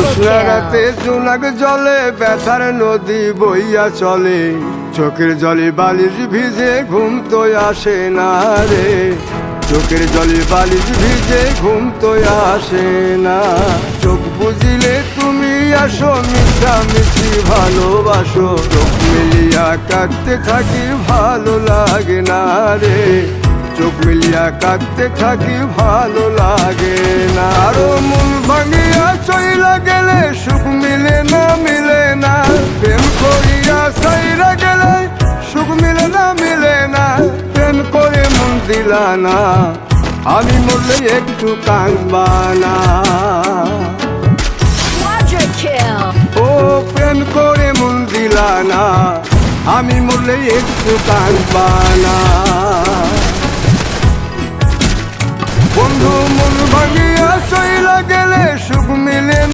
জ্যোৎস্না রাতে জোনাক জলে ব্যথার নদী বইয়া চলে, চোখের জলে বালিশ ভিজে ঘুম তো আসে না রে, চোখের জলে বালিশ ভিজে ঘুম তো আসে না। চোখ বুঝিলে তুমি আসো, মিশামিশি ভালোবাসো, চোখ মিলিয়া কাঁদতে থাকি ভালো লাগে না রে, চোখ মিলিয়া কাঁদতে থাকি ভালো লাগে না। আরো মন ভাঙিয়া চইলা গেলে সুখ মিলে না, মিলে না, প্রেম করিয়া সাইরা গেলে সুখ মিলে না, মিলে না, প্রেম করে মন দিলা না, আমি মরলে একটু কাঁদবা না। ও প্রেম করে মন দিলা না, আমি মরলে একটু কাঁদবা না। বন্ধু মন ভাঙিয়া চইলা গেলে সুখ মিলে